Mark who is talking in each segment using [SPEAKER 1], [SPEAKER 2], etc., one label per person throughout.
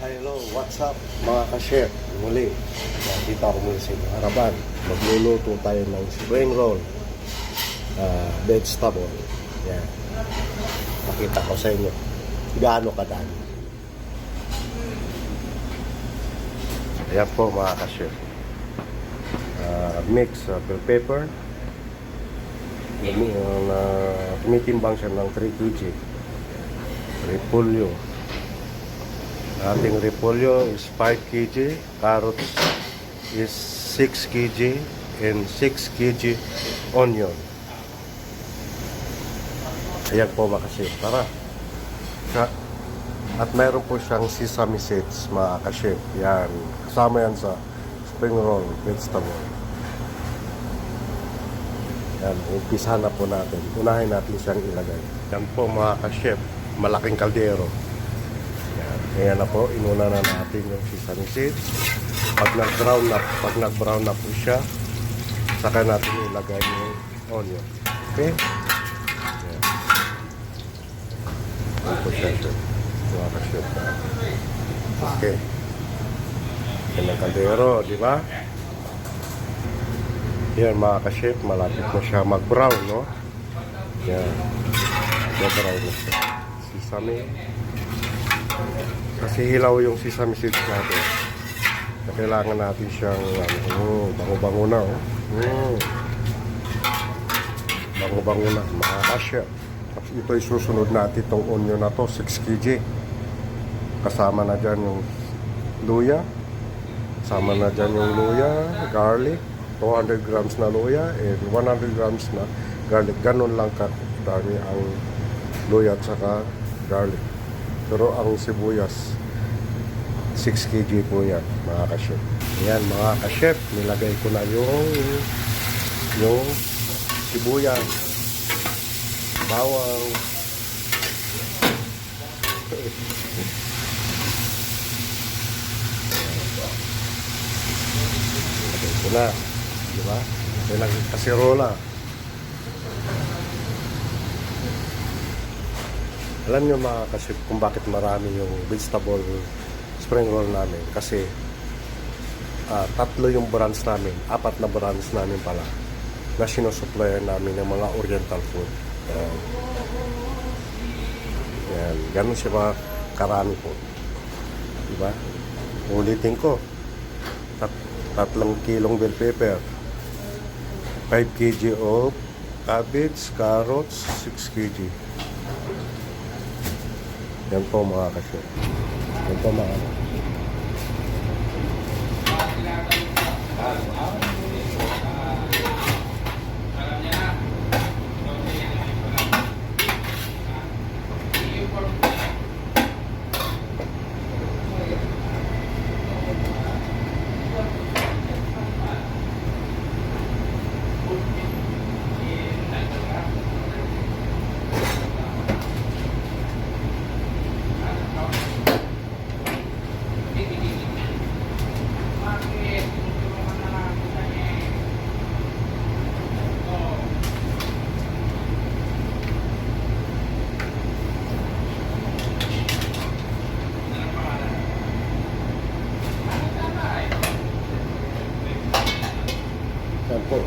[SPEAKER 1] Hello, what's up mga ka-chef? Muli, dito ako muli sa inyong harapan. Magluluto tayo ng spring roll, vegetable. Yan. Pakita ko sa inyo gaano kadami. Ayan po mga ka-chef. Mix bell pepper. Tumitimbang siya ng 3 kg. Repolyo. Ating repolyo is 5 kg, carrots is 6 kg, and 6 kg onion. Ayan po mga ka-chef. Tara. At mayroon po siyang sesame seeds mga ka-chef. Yan. Kasama yan sa spring roll vegetable. Yan. Umpisahan na po natin. Unahin natin siyang ilagay. Yan po mga ka-chef. Malaking kaldero. Ayan na po, inuna na natin yung sesame seeds. Pag nag-brown na po siya, saka natin ilagay yung onion. Okay? Ayan. Ayan po siya. Mga ka-chef. Okay. Ayan ang kaldero, di ba? Ayan mga ka-chef, malapit na siya mag-brown, no? Ayan. Mag-brown na siya. Sesame. Kasi hilaw yung sesame seeds natin. So, kailangan natin siyang bango-bango na. Bango-bango na. Makakasya. Tapos ito isusunod natin itong onion na to. 6 kg. Kasama na dyan yung luya. Kasama na dyan yung luya. Garlic. 200 grams na luya. And 100 grams na garlic. Ganon lang kadami ang luya at saka garlic. Pero ang sibuyas, 6 kg po yan, mga ka-chef. Ayan, mga ka-chef, nilagay ko na yung sibuyas, bawang. Nilagay ko na, di ba? Kailang kasirola. Alam nyo mga ka-chef kung bakit marami yung vegetable spring roll namin. Kasi 3 yung brands namin, 4 na brands namin pala na sinusupplyan namin ng mga oriental food. Yan, ganun siya mga karami po. Diba? Ulitin ko, 3 kilong bell pepper, 5 kg of cabbage, carrots, 6 kg. Yan po mga ka-chef. Yan po mga yan po.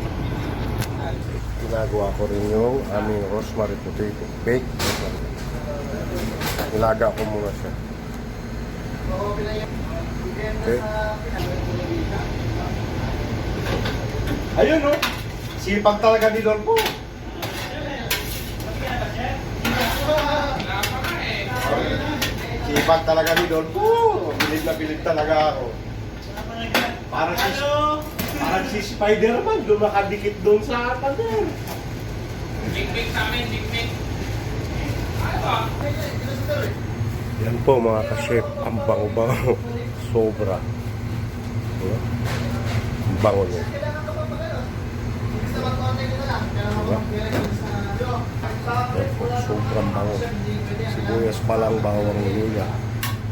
[SPEAKER 1] Ginagawa ko rin yung aming rosemary potato bake. Ilaga ko muna siya. Okay.
[SPEAKER 2] Ayun no, sipag talaga ni Dolpo. Sipag talaga ni Dolpo. Bilib na bilib talaga ako. Parang si Spider-Man, lumakadikit doon sa pader.
[SPEAKER 3] Big sa amin, big.
[SPEAKER 1] Yan po mga ka-chef, ang bango-bango. Sobra. Diba? Ang bango niya. Diba? Yan po, sobrang bango. Sibuyas palang bawang luya.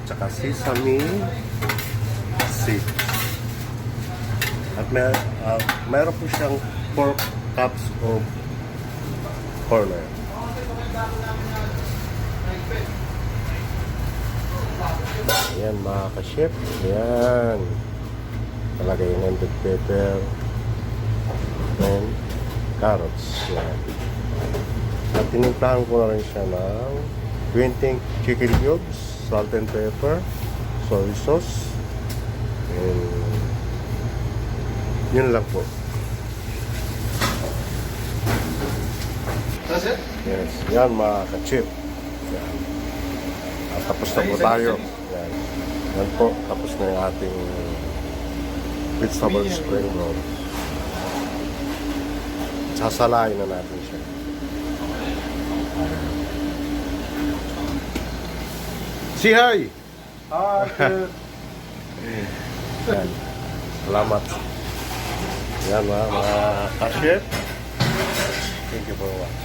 [SPEAKER 1] Tsaka sesame seed. At mayroon po siyang 4 cups of corn oil. Ayan mga ka-chef. Ayan. Talagay ng bell pepper. And carrots. Ayan. At tinimplahan ko na rin siya ng 20 chicken cubes, salt and pepper, soy sauce. And yun lang po.
[SPEAKER 2] That's it?
[SPEAKER 1] Yes. Yan mga ka-chef. Yan. At tapos na po tayo. Yan. Yan po. Tapos na yung ating vegetable spring roll. Sasalain na natin siya. Say hi! Yan. Salamat. Yan mga ka-chef. Thank you for watching.